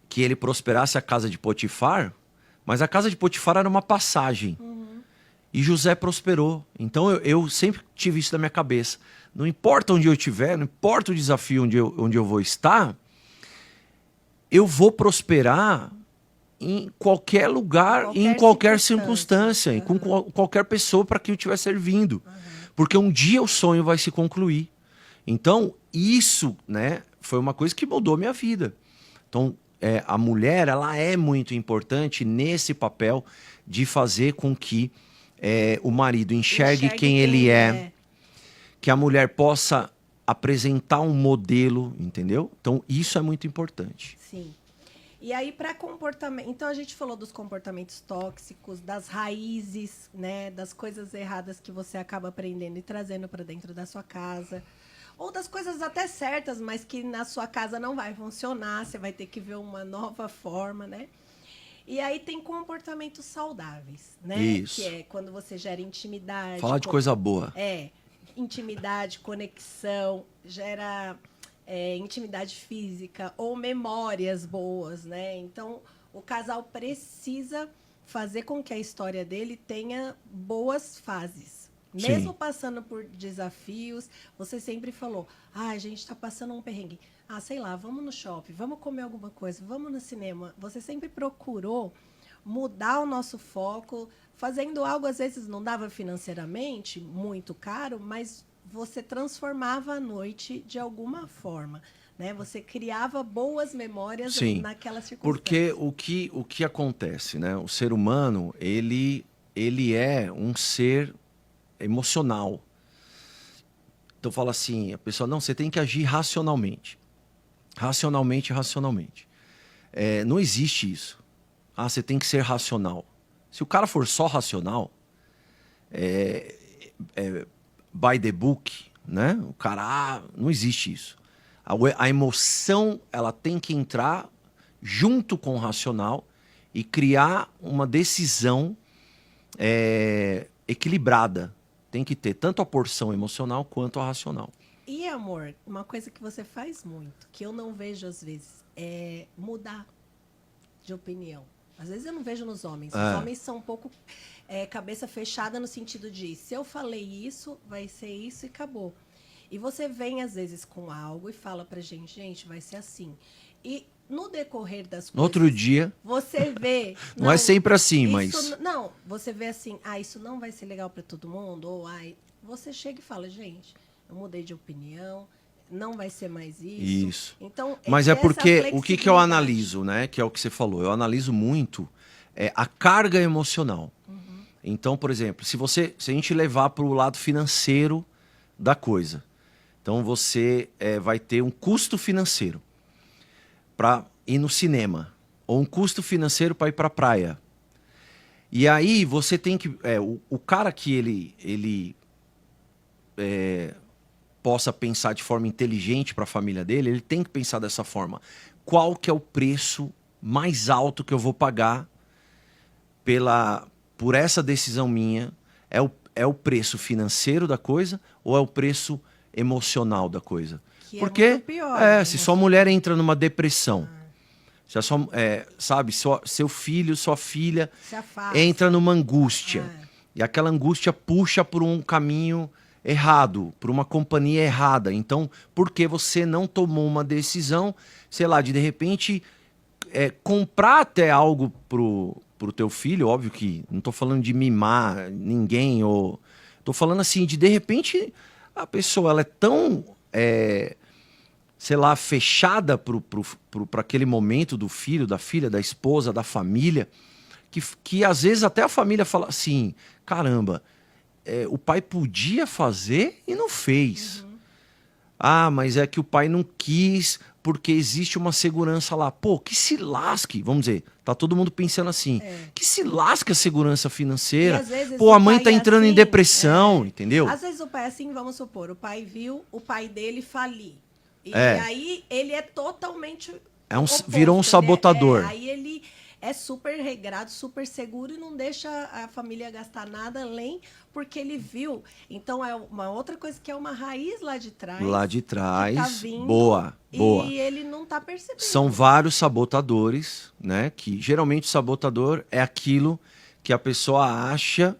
que ele prosperasse a casa de Potifar, mas a casa de Potifar era uma passagem. E José prosperou. Então eu sempre tive isso na minha cabeça. Não importa onde eu estiver, não importa o desafio onde eu vou estar, eu vou prosperar em qualquer lugar, em qualquer circunstância, com qualquer pessoa para quem eu estiver servindo. Porque um dia o sonho vai se concluir. Então, isso, né, foi uma coisa que mudou minha vida. Então, a mulher, ela é muito importante nesse papel de fazer com que o marido enxergue quem ele é, que a mulher possa apresentar um modelo, entendeu? Então, isso é muito importante. Sim. E aí, para comportamento... Então, a gente falou dos comportamentos tóxicos, das raízes, né, das coisas erradas que você acaba aprendendo e trazendo para dentro da sua casa. Ou das coisas até certas, mas que na sua casa não vai funcionar, você vai ter que ver uma nova forma, né? E aí tem comportamentos saudáveis, né? Isso. Que é quando você gera intimidade. Falar de coisa boa. Intimidade, conexão, gera intimidade física ou memórias boas, né? Então, o casal precisa fazer com que a história dele tenha boas fases. Mesmo passando por desafios, você sempre falou, a gente está passando um perrengue. Sei lá, vamos no shopping, vamos comer alguma coisa, vamos no cinema. Você sempre procurou mudar o nosso foco, fazendo algo, às vezes não dava financeiramente, muito caro, mas você transformava a noite de alguma forma. Né? Você criava boas memórias naquela circunstância. Porque o que acontece, né? O ser humano, ele é um ser emocional. Então fala assim, a pessoa, não, você tem que agir racionalmente. Racionalmente. Não existe isso. Você tem que ser racional. Se o cara for só racional, by the book, né? O cara, não existe isso. A emoção, ela tem que entrar junto com o racional e criar uma decisão equilibrada. Tem que ter tanto a porção emocional quanto a racional. E, amor, uma coisa que você faz muito, que eu não vejo às vezes, é mudar de opinião. Às vezes eu não vejo nos homens. Os homens são um pouco cabeça fechada no sentido de, se eu falei isso, vai ser isso e acabou. E você vem, às vezes, com algo e fala pra gente, vai ser assim. E no decorrer das coisas... No outro dia... Você vê... não é sempre assim, mas... Não, você vê assim, isso não vai ser legal para todo mundo, ou você chega e fala, gente, eu mudei de opinião, não vai ser mais isso. Isso. Então, mas é porque, o que eu analiso, né, que é o que você falou, eu analiso muito a carga emocional. Então, por exemplo, se a gente levar para o lado financeiro da coisa, então você vai ter um custo financeiro para ir no cinema, ou um custo financeiro para ir para a praia. E aí você tem que... o cara que ele possa pensar de forma inteligente para a família dele, ele tem que pensar dessa forma. Qual que é o preço mais alto que eu vou pagar por essa decisão minha? é o preço financeiro da coisa ou é o preço emocional da coisa? Que Porque é muito pior, né? se sua mulher entra numa depressão, se a sua, sabe, seu filho, sua filha Se afasta. entra numa angústia e aquela angústia puxa por um caminho errado, por uma companhia errada. Então, por que você não tomou uma decisão, sei lá, de repente comprar até algo pro teu filho? Óbvio que não tô falando de mimar ninguém, ou tô falando assim de repente a pessoa ela é tão sei lá, fechada para aquele momento do filho, da filha, da esposa, da família, que às vezes até a família fala assim, caramba, o pai podia fazer e não fez. Ah, mas é que o pai não quis porque existe uma segurança lá. Pô, que se lasque, vamos dizer, tá todo mundo pensando assim, que se lasque a segurança financeira. Pô, a mãe tá entrando em depressão, entendeu? Às vezes o pai é assim, vamos supor, o pai viu o pai dele falir. E aí ele é totalmente oposto, virou um sabotador. Aí ele é super regrado, super seguro e não deixa a família gastar nada além porque ele viu. Então é uma outra coisa que é uma raiz lá de trás. Lá de trás, tá vindo, boa. E ele não tá percebendo. São vários sabotadores, né? Que geralmente o sabotador é aquilo que a pessoa acha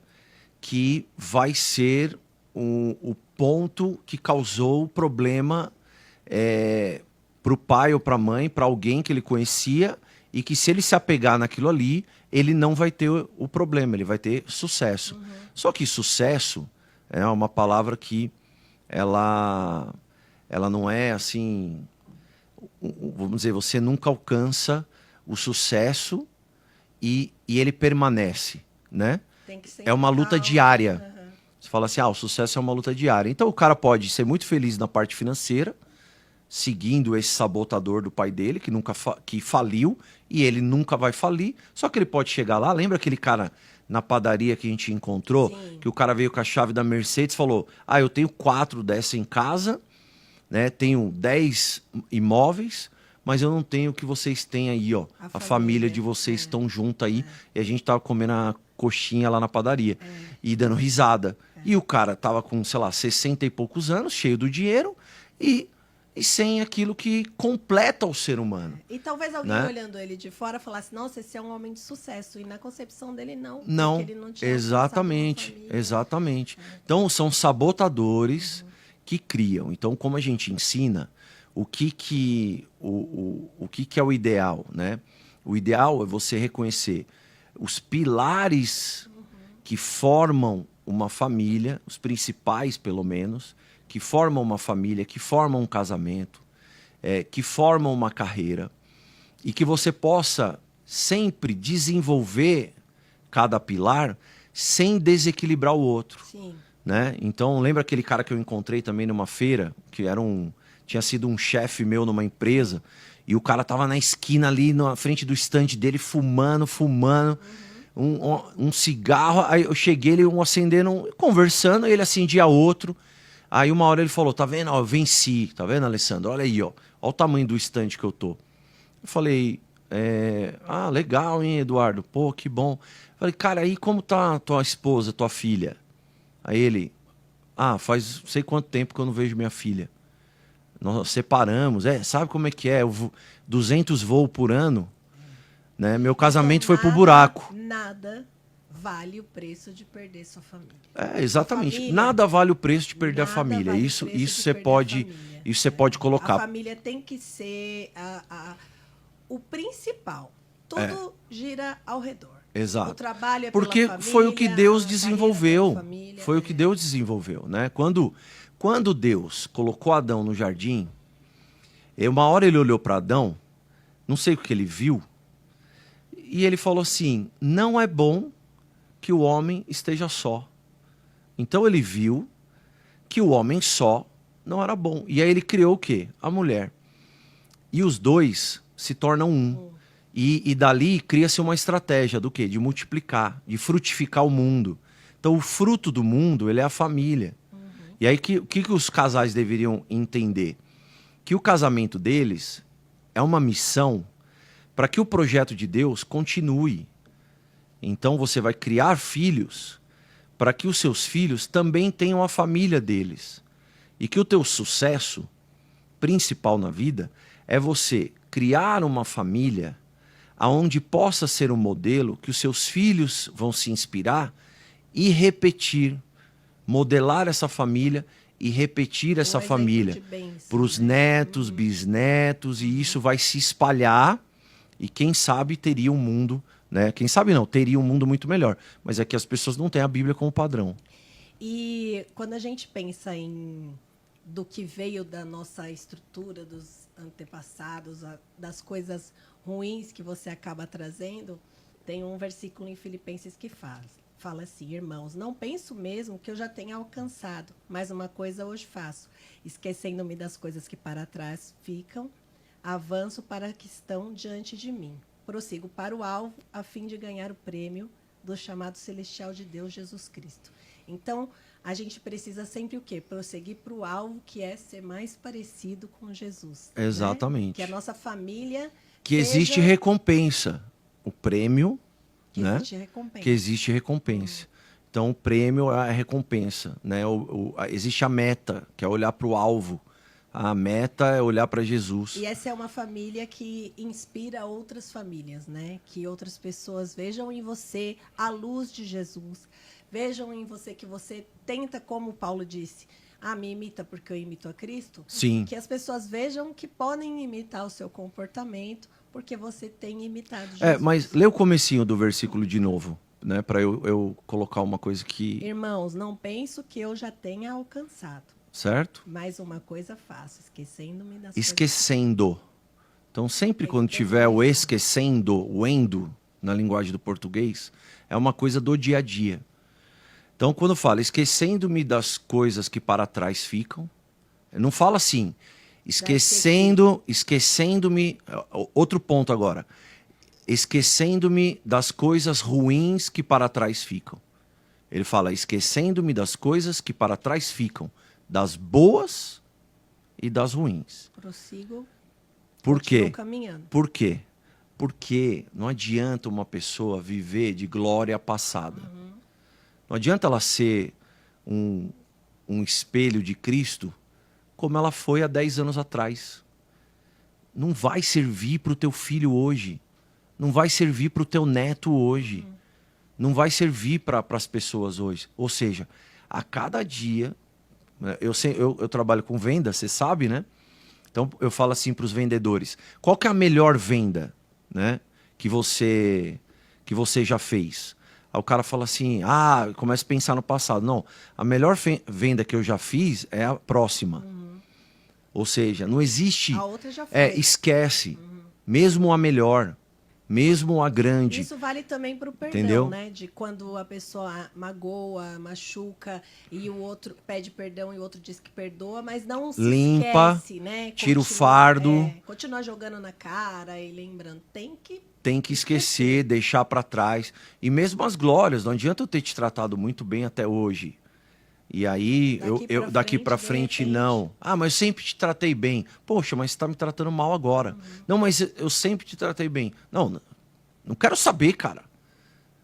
que vai ser o ponto que causou o problema para o pai ou para a mãe, para alguém que ele conhecia, e que se ele se apegar naquilo ali, ele não vai ter o problema, ele vai ter sucesso. Só que sucesso é uma palavra que ela não é assim, vamos dizer, você nunca alcança o sucesso e ele permanece, né? Tem que ser É uma luta diária. Você fala assim, o sucesso é uma luta diária. Então o cara pode ser muito feliz na parte financeira, seguindo esse sabotador do pai dele, que faliu, e ele nunca vai falir. Só que ele pode chegar lá, lembra aquele cara na padaria que a gente encontrou? Sim. Que o cara veio com a chave da Mercedes e falou, eu tenho 4 dessa em casa, né? Tenho 10 imóveis, mas eu não tenho o que vocês têm aí, ó. A família de vocês estão junto aí, e a gente tava comendo a coxinha lá na padaria, e dando risada. E o cara tava com, sei lá, 60 e poucos anos, cheio do dinheiro, e sem aquilo que completa o ser humano. E talvez alguém olhando ele de fora falasse, nossa, esse é um homem de sucesso. E na concepção dele, não. Não, ele não tinha exatamente. Então, são sabotadores que criam. Então, como a gente ensina, o que é o ideal, né? O ideal é você reconhecer os pilares que formam uma família, os principais, pelo menos, que formam uma família, que formam um casamento, que formam uma carreira, e que você possa sempre desenvolver cada pilar sem desequilibrar o outro. Sim. Né? Então, lembra aquele cara que eu encontrei também numa feira, que tinha sido um chefe meu numa empresa, e o cara tava na esquina ali, na frente do stand dele, fumando, um cigarro. Aí eu cheguei, ele acendendo, conversando, ele acendia outro. Aí uma hora ele falou, tá vendo? Eu venci, tá vendo, Alessandro? Olha aí, ó. Olha o tamanho do stand que eu tô. Eu falei, legal, hein, Eduardo? Pô, que bom. Eu falei, cara, aí como tá tua esposa, tua filha? Aí ele, faz não sei quanto tempo que eu não vejo minha filha. Nós separamos, sabe como é que é? 200 voos por ano, né? Meu casamento foi pro buraco. Nada vale o preço de perder sua família. Exatamente. Família, nada vale o preço de perder a família. Isso você pode colocar. A família tem que ser o principal. Tudo gira ao redor. Exato. O trabalho é porque pela família, foi o que Deus desenvolveu. Família, foi o que Deus desenvolveu, né? Quando Deus colocou Adão no jardim, uma hora ele olhou para Adão, não sei o que ele viu, e ele falou assim, não é bom que o homem esteja só. Então ele viu que o homem só não era bom. E aí ele criou o quê? A mulher. E os dois se tornam um. E dali cria-se uma estratégia do quê? De multiplicar, de frutificar o mundo. Então o fruto do mundo, ele é a família. E aí o que os casais deveriam entender? Que o casamento deles é uma missão para que o projeto de Deus continue. Então você vai criar filhos para que os seus filhos também tenham a família deles. E que o teu sucesso principal na vida é você criar uma família aonde possa ser um modelo que os seus filhos vão se inspirar e repetir, modelar essa família e repetir essa família para os netos, bisnetos, e isso vai se espalhar e quem sabe teria um mundo, né? Quem sabe não, teria um mundo muito melhor, mas é que as pessoas não têm a Bíblia como padrão. E quando a gente pensa do que veio da nossa estrutura, dos antepassados, das coisas ruins que você acaba trazendo, tem um versículo em Filipenses que fala assim: irmãos, não penso mesmo que eu já tenha alcançado, mas uma coisa hoje faço, esquecendo-me das coisas que para trás ficam, avanço para as que estão diante de mim. Prossigo para o alvo, a fim de ganhar o prêmio do chamado celestial de Deus, Jesus Cristo. Então, a gente precisa sempre o quê? Prosseguir para o alvo, que é ser mais parecido com Jesus. Exatamente. Né? Que a nossa família... Que existe recompensa. O prêmio, que né? Existe recompensa. Que existe recompensa. Então, o prêmio é a recompensa, né? Existe a meta, que é olhar para o alvo. A meta é olhar para Jesus. E essa é uma família que inspira outras famílias, né? Que outras pessoas vejam em você a luz de Jesus. Vejam em você que você tenta, como Paulo disse, me imita porque eu imito a Cristo. Sim. Que as pessoas vejam que podem imitar o seu comportamento porque você tem imitado Jesus. Mas lê o comecinho do versículo de novo, né? Para eu colocar uma coisa que... Irmãos, não penso que eu já tenha alcançado. Certo? Mas uma coisa faço, esquecendo-me das Esquecendo. Então, sempre quando tiver o esquecendo, o endo, na linguagem do português, é uma coisa do dia a dia. Então, quando fala esquecendo-me das coisas que para trás ficam, não fala assim, esquecendo-me, outro ponto agora, esquecendo-me das coisas ruins que para trás ficam. Ele fala, esquecendo-me das coisas que para trás ficam, das boas e das ruins. Prossigo. Por quê? Caminhando. Por quê? Porque não adianta uma pessoa viver de glória passada. Uhum. Não adianta ela ser um espelho de Cristo como ela foi há 10 anos atrás. Não vai servir para o teu filho hoje. Não vai servir para o teu neto hoje. Uhum. Não vai servir para as pessoas hoje. Ou seja, a cada dia... Eu trabalho com venda, você sabe, né? Então eu falo assim para os vendedores: qual que é a melhor venda, né, que você já fez? Aí o cara fala assim: começa a pensar no passado. Não, a melhor venda que eu já fiz é a próxima. Uhum. Ou seja, não existe. A outra já foi. Esquece. Uhum. Mesmo a melhor. Mesmo a grande. Isso vale também para o perdão, entendeu? Né? De quando a pessoa magoa, machuca, e o outro pede perdão e o outro diz que perdoa, mas não se esquece, né? Tira o fardo. Continua jogando na cara e lembrando. Tem que esquecer, deixar para trás. E mesmo as glórias, não adianta eu ter te tratado muito bem até hoje. E aí, daqui para frente, não. Mas eu sempre te tratei bem. Poxa, mas você está me tratando mal agora. Uhum. Não, mas eu sempre te tratei bem. Não quero saber, cara.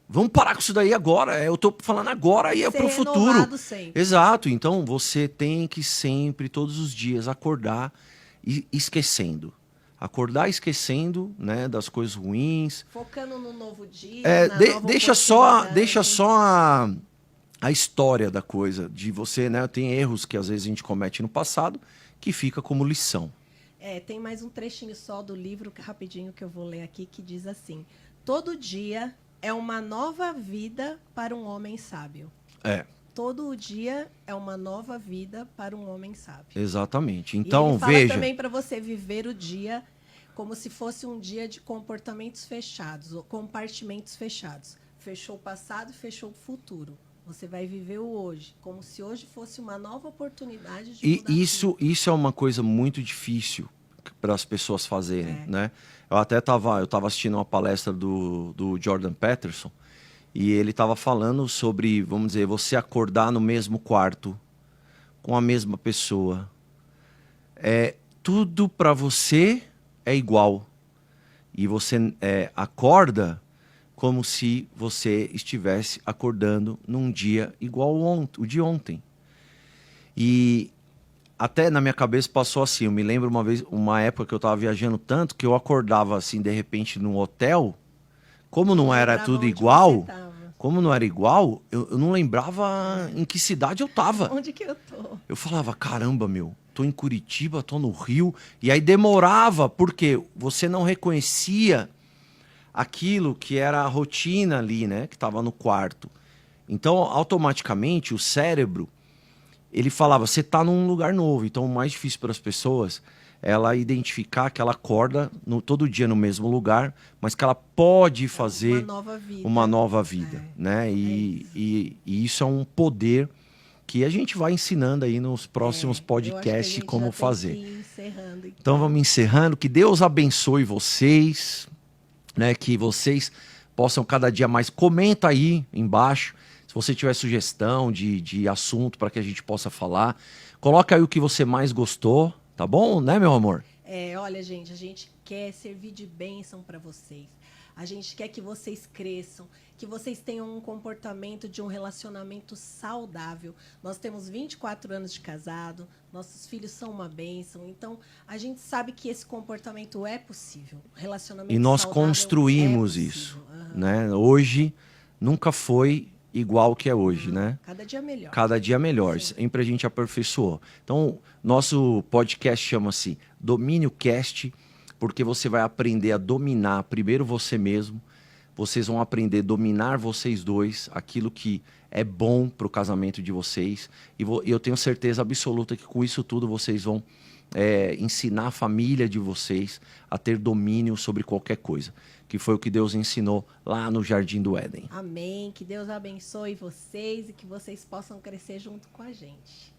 Vamos parar com isso daí agora. Eu tô falando agora e é pro futuro. Sempre. Exato. Então, você tem que sempre, todos os dias, acordar e esquecendo. Acordar esquecendo, né, das coisas ruins. Focando no novo dia, deixa só a história da coisa, de você, né? Tem erros que às vezes a gente comete no passado, que fica como lição. Tem mais um trechinho só do livro, rapidinho, que eu vou ler aqui, que diz assim: todo dia é uma nova vida para um homem sábio. Todo dia é uma nova vida para um homem sábio. Exatamente. Então, e ele fala veja... também para você viver o dia como se fosse um dia de comportamentos fechados, ou compartimentos fechados. Fechou o passado, fechou o futuro. Você vai viver o hoje, como se hoje fosse uma nova oportunidade de mudar tudo. Isso é uma coisa muito difícil para as pessoas fazerem, né? Eu tava assistindo uma palestra do Jordan Peterson, e ele estava falando sobre, vamos dizer, você acordar no mesmo quarto, com a mesma pessoa. Tudo para você é igual. E você acorda como se você estivesse acordando num dia igual o de ontem. E até na minha cabeça passou assim, eu me lembro uma época que eu estava viajando tanto, que eu acordava assim, de repente, num hotel, como não era tudo igual, eu não lembrava em que cidade eu estava. Onde que eu tô? Eu falava, caramba, tô em Curitiba, tô no Rio, e aí demorava, porque você não reconhecia aquilo que era a rotina ali, né, que estava no quarto. Então, automaticamente, o cérebro, ele falava, você está num lugar novo. Então, o mais difícil para as pessoas é ela identificar que ela acorda todo dia no mesmo lugar, mas que ela pode fazer uma nova vida, né? E isso é um poder que a gente vai ensinando aí nos próximos podcasts como fazer. Então, vamos encerrando. Que Deus abençoe vocês, né? Que vocês possam cada dia mais. Comenta aí embaixo. Se você tiver sugestão de assunto para que a gente possa falar, coloca aí o que você mais gostou, tá bom? Né, meu amor? Olha, gente, a gente quer servir de bênção para vocês. A gente quer que vocês cresçam, que vocês tenham um comportamento de um relacionamento saudável. Nós temos 24 anos de casado, nossos filhos são uma bênção. Então, a gente sabe que esse comportamento é possível. Relacionamento e nós saudável construímos isso, né? Hoje nunca foi igual que é hoje, né? Cada dia melhor. Cada dia melhor. Sim. Sempre a gente aperfeiçoou. Então, nosso podcast chama-se Domínio Cast, porque você vai aprender a dominar primeiro você mesmo. Vocês vão aprender a dominar vocês dois, aquilo que é bom para o casamento de vocês. E eu tenho certeza absoluta que com isso tudo vocês vão ensinar a família de vocês a ter domínio sobre qualquer coisa, que foi o que Deus ensinou lá no Jardim do Éden. Amém. Que Deus abençoe vocês e que vocês possam crescer junto com a gente.